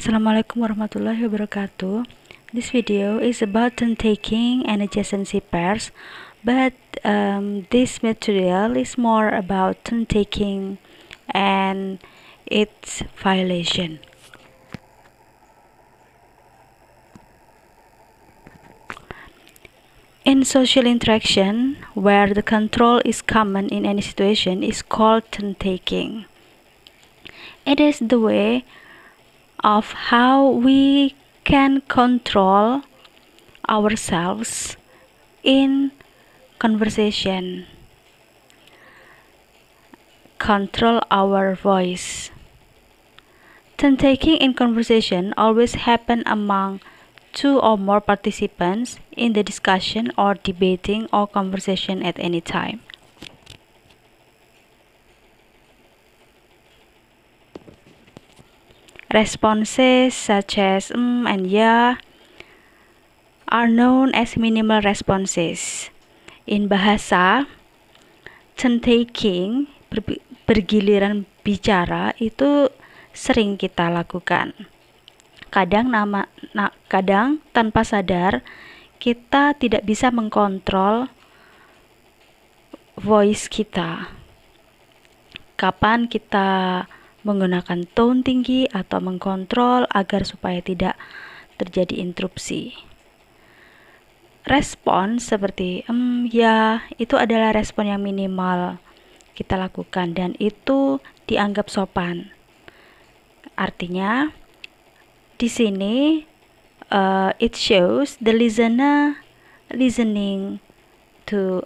Assalamualaikum warahmatullahi wabarakatuh. This video is about turn-taking and adjacency pairs, but this material is more about turn-taking and its violation. In social interaction, where the control is common in any situation, is called turn-taking. It is the way of how we can control ourselves in conversation, control our voice. Turn-taking in conversation always happen among two or more participants in the discussion or debating or conversation at any time. Responses such as and yeah are known as minimal responses. In bahasa, turn-taking, bergiliran bicara, itu sering kita lakukan. Kadang tanpa sadar kita tidak bisa mengkontrol voice kita. Kapan kita menggunakan tone tinggi atau mengkontrol agar supaya tidak terjadi interupsi. Respon seperti ya, itu adalah respon yang minimal kita lakukan dan itu dianggap sopan. Artinya di sini it shows the listener listening to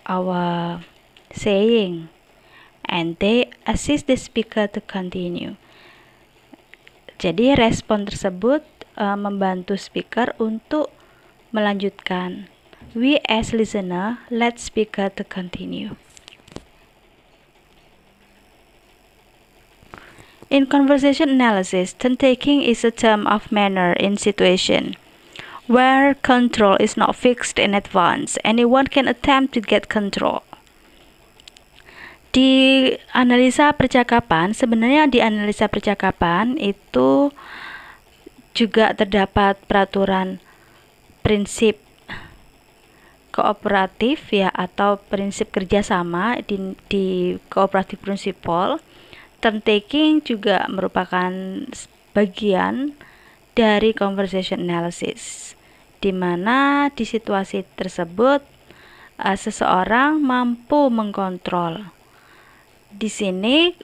our saying and they assist the speaker to continue. Jadi respon tersebut membantu speaker untuk melanjutkan. We as listener let speaker to continue. In conversation analysis, turn-taking is a term of manner in situation where control is not fixed in advance. Anyone can attempt to get control. Di analisa percakapan, sebenarnya di analisa percakapan itu juga terdapat peraturan prinsip kooperatif ya, atau prinsip kerjasama di cooperative principle. Turn-taking juga merupakan bagian dari conversation analysis, di mana di situasi tersebut seseorang mampu mengkontrol. Di sini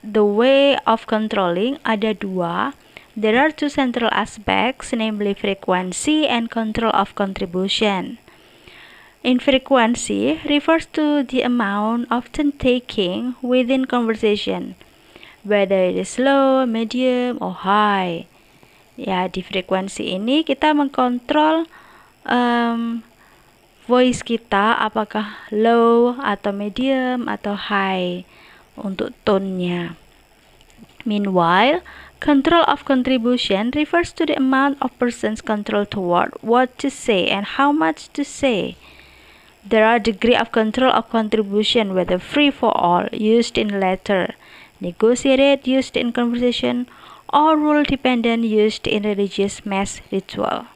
the way of controlling ada dua. There are two central aspects, namely frequency and control of contribution. In frequency refers to the amount of turn-taking within conversation, whether it is low, medium, or high. Ya, di frekuensi ini kita mengkontrol voice kita apakah low atau medium atau high untuk tone-nya. Meanwhile, control of contribution refers to the amount of person's control toward what to say and how much to say. There are degree of control of contribution, whether free for all, used in letter, negotiated, used in conversation, or rule-dependent, used in religious mass ritual.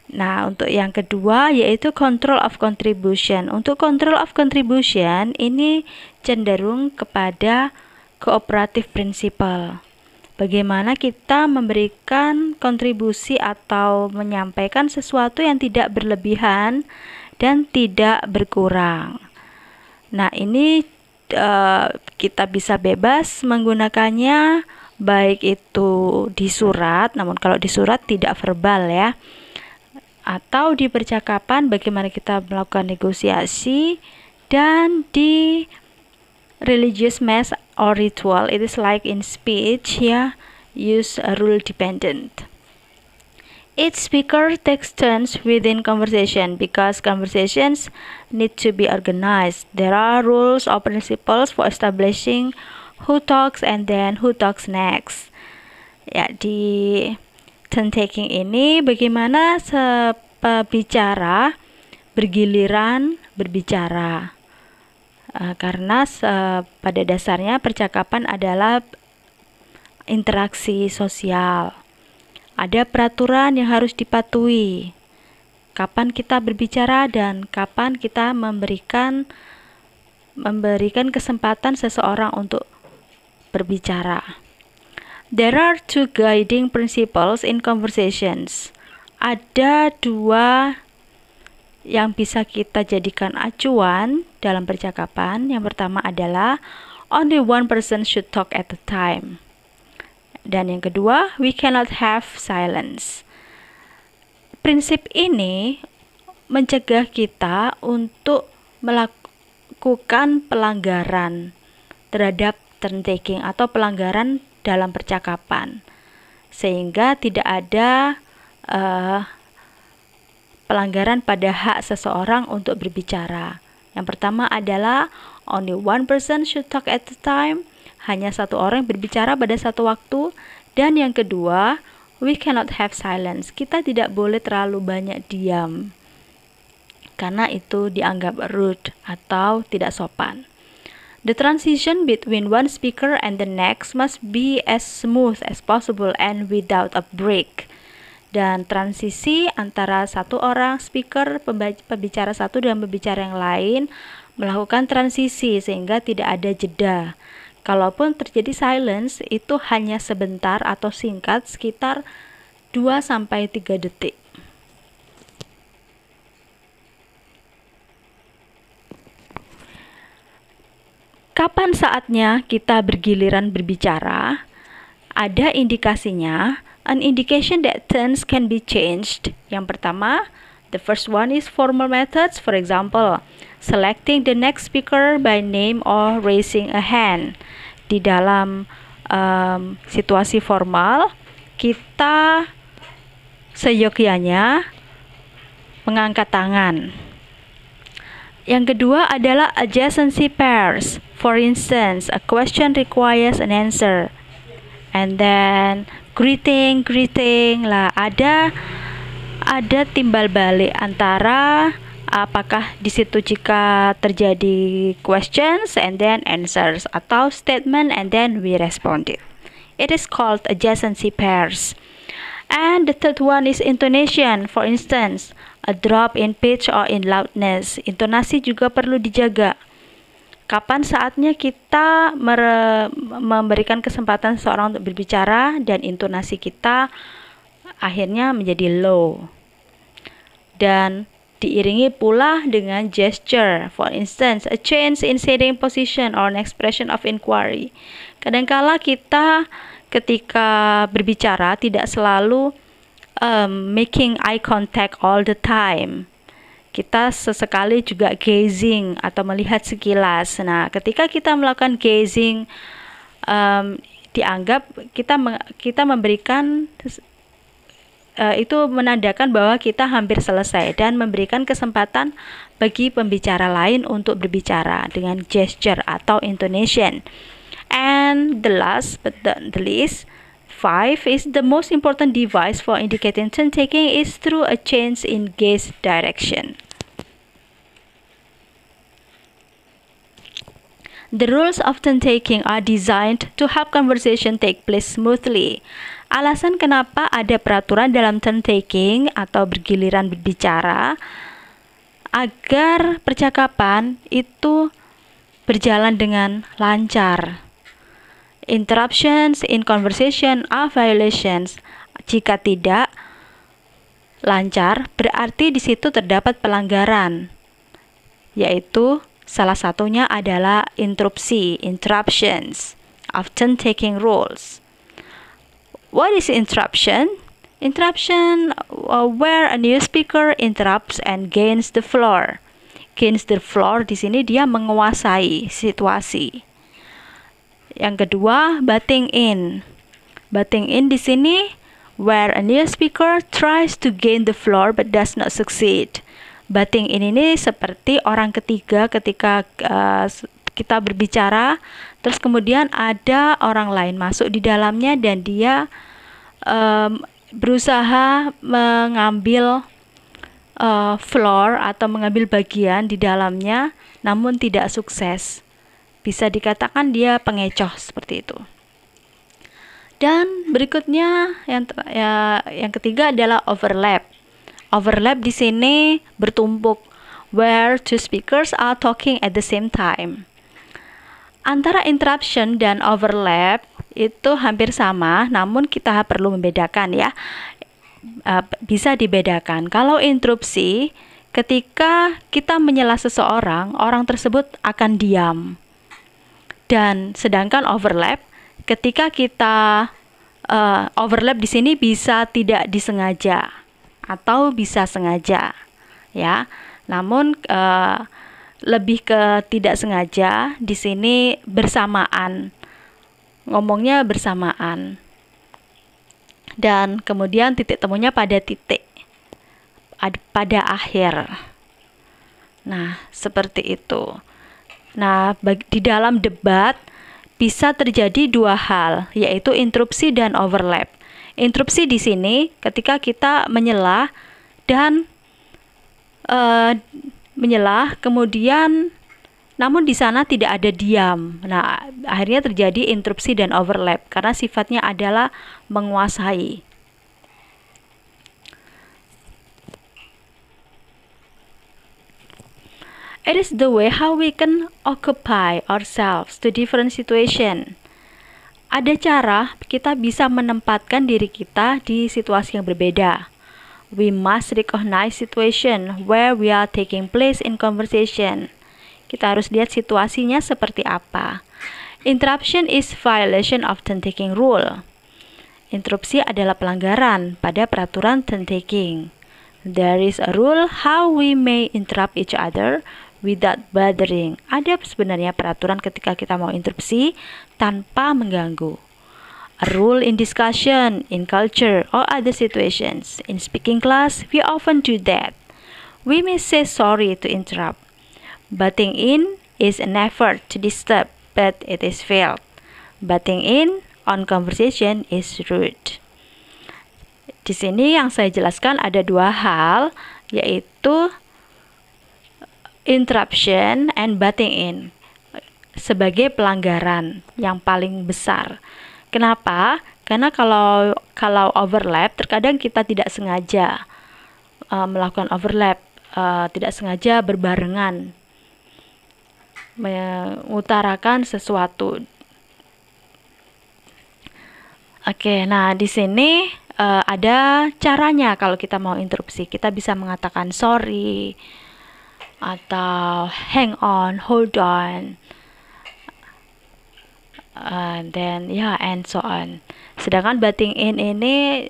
Nah, untuk yang kedua yaitu control of contribution. Untuk control of contribution ini cenderung kepada cooperative principle. Bagaimana kita memberikan kontribusi atau menyampaikan sesuatu yang tidak berlebihan dan tidak berkurang. Nah, ini kita bisa bebas menggunakannya, baik itu di surat, namun kalau di surat tidak verbal ya, atau di percakapan bagaimana kita melakukan negosiasi, dan di religious mass or ritual, it is like in speech ya, use a rule dependent. Each speaker takes turns within conversation because conversations need to be organized. There are rules or principles for establishing who talks and then who talks next. Ya, di turn-taking ini bagaimana pembicara bergiliran berbicara. Karena pada dasarnya percakapan adalah interaksi sosial. Ada peraturan yang harus dipatuhi. Kapan kita berbicara dan kapan kita memberikan kesempatan seseorang untuk berbicara. There are two guiding principles in conversations. Ada dua yang bisa kita jadikan acuan dalam percakapan. Yang pertama adalah only one person should talk at a time. Dan yang kedua, we cannot have silence. Prinsip ini mencegah kita untuk melakukan pelanggaran terhadap turn taking atau pelanggaran dalam percakapan, sehingga tidak ada pelanggaran pada hak seseorang untuk berbicara. Yang pertama adalah only one person should talk at a time. Hanya satu orang berbicara pada satu waktu. Dan yang kedua, we cannot have silence. Kita tidak boleh terlalu banyak diam, karena itu dianggap rude atau tidak sopan. The transition between one speaker and the next must be as smooth as possible and without a break. Dan transisi antara satu orang speaker, pembicara satu dan pembicara yang lain, melakukan transisi sehingga tidak ada jeda. Kalaupun terjadi silence, itu hanya sebentar atau singkat, sekitar 2-3 detik. Kapan saatnya kita bergiliran berbicara? Ada indikasinya. An indication that turns can be changed. Yang pertama, the first one is formal methods. For example, selecting the next speaker by name or raising a hand. Di dalam situasi formal, kita seyogyanya mengangkat tangan. Yang kedua adalah adjacency pairs. For instance, a question requires an answer. And then greeting lah, ada timbal balik antara apakah di situ jika terjadi questions and then answers, atau statement and then we responded. It is called adjacency pairs. And the third one is intonation. For instance, a drop in pitch or in loudness. Intonasi juga perlu dijaga. Kapan saatnya kita memberikan kesempatan seseorang untuk berbicara dan intonasi kita akhirnya menjadi low. Dan diiringi pula dengan gesture. For instance, a change in sitting position or an expression of inquiry. Kadangkala kita ketika berbicara tidak selalu making eye contact all the time. Kita sesekali juga gazing atau melihat sekilas. Nah, ketika kita melakukan gazing, dianggap kita memberikan itu menandakan bahwa kita hampir selesai dan memberikan kesempatan bagi pembicara lain untuk berbicara dengan gesture atau intonation. And the last but not the least, 5 is the most important device for indicating turn taking is through a change in gaze direction. The rules of turn taking are designed to help conversation take place smoothly. Alasan kenapa ada peraturan dalam turn taking atau bergiliran berbicara, agar percakapan itu berjalan dengan lancar. Interruptions in conversation are violations. Jika tidak lancar, berarti di situ terdapat pelanggaran, yaitu salah satunya adalah interruptions of turn taking rules. What is interruption? Interruption where a new speaker interrupts and gains the floor. Gains the floor di sini dia menguasai situasi. Yang kedua, butting in. Butting in di sini where a new speaker tries to gain the floor but does not succeed. Butting in ini seperti orang ketiga ketika kita berbicara, terus kemudian ada orang lain masuk di dalamnya dan dia berusaha mengambil floor atau mengambil bagian di dalamnya, namun tidak sukses. Bisa dikatakan dia pengecoh seperti itu. Dan berikutnya yang ketiga adalah overlap. Overlap di sini bertumpuk, where two speakers are talking at the same time. Antara interruption dan overlap itu hampir sama, namun kita perlu membedakan ya. Bisa dibedakan. Kalau interupsi, ketika kita menyela seseorang, orang tersebut akan diam. Dan sedangkan overlap, ketika kita overlap di sini bisa tidak disengaja atau bisa sengaja, ya. Namun lebih ke tidak sengaja di sini bersamaan, ngomongnya bersamaan, dan kemudian titik temunya pada akhir. Nah, seperti itu. Nah, di dalam debat bisa terjadi dua hal, yaitu interupsi dan overlap. Interupsi di sini ketika kita menyela dan kemudian namun di sana tidak ada diam. Nah, akhirnya terjadi interupsi dan overlap karena sifatnya adalah menguasai. It is the way how we can occupy ourselves to different situation. Ada cara kita bisa menempatkan diri kita di situasi yang berbeda. We must recognize situation where we are taking place in conversation. Kita harus lihat situasinya seperti apa. Interruption is violation of turn-taking rule. Interupsi adalah pelanggaran pada peraturan turn-taking. There is a rule how we may interrupt each other without bothering. Ada sebenarnya peraturan ketika kita mau interupsi tanpa mengganggu. A rule in discussion, in culture, or other situations. In speaking class, we often do that. We may say sorry to interrupt. Butting in is an effort to disturb, but it is failed. Butting in on conversation is rude. Di sini yang saya jelaskan ada dua hal, yaitu interruption and butting in sebagai pelanggaran yang paling besar. Kenapa? Karena kalau overlap, terkadang kita tidak sengaja melakukan overlap, tidak sengaja berbarengan mengutarakan sesuatu. Oke, nah di sini ada caranya kalau kita mau interupsi. Kita bisa mengatakan sorry atau hang on, hold on, and so on. Sedangkan butting in ini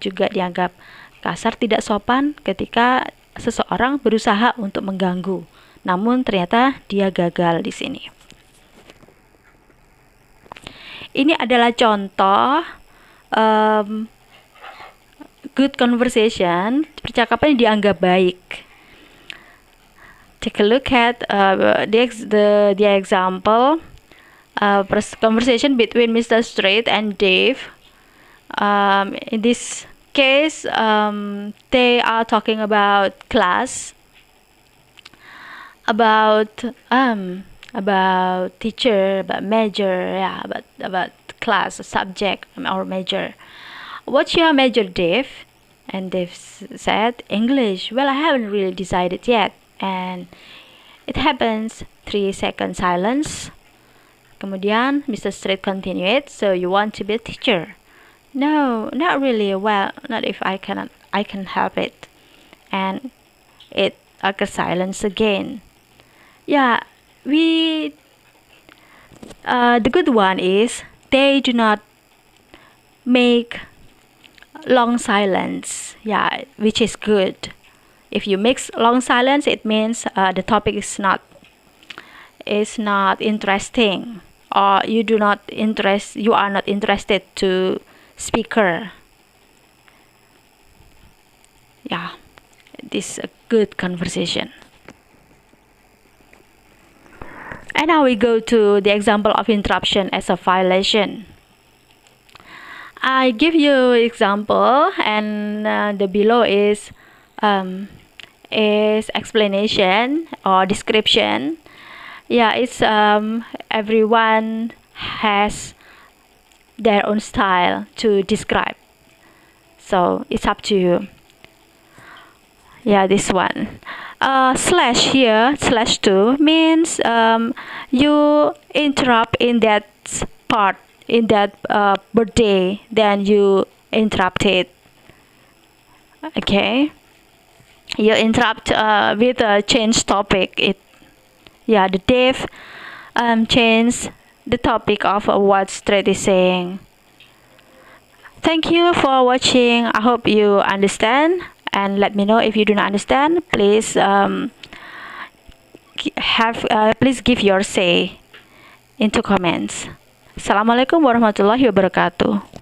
juga dianggap kasar, tidak sopan ketika seseorang berusaha untuk mengganggu, namun ternyata dia gagal di sini. Ini adalah contoh good conversation, percakapan yang dianggap baik. Take a look at the example. Conversation between Mr. Straight and Dave. In this case, they are talking about class, about teacher, about major, yeah, about class, subject, or major. What's your major, Dave? And Dave said, English. Well, I haven't really decided yet. And it happens. 3-second silence. Kemudian Mr. Straight continued, so you want to be a teacher? No, not really. Well, not if I can help it. And it occurs silence again. Yeah, the good one is they do not make long silence. Yeah, which is good. If you mix long silence, it means the topic is not interesting, or you are not interested to speaker. Yeah, this is a good conversation. And now we go to the example of interruption as a violation. I give you example, and the below is explanation or description. Yeah, it's everyone has their own style to describe. So it's up to you. Yeah, this one. Slash here, /2 means you interrupt in that part, in that birthday, then you interrupt it. Okay, you interrupt with a change topic. The Dave change the topic of what Straight is saying. Thank you for watching. I hope you understand, and let me know if you do not understand. Please please give your say into comments. Assalamualaikum warahmatullahi wabarakatuh.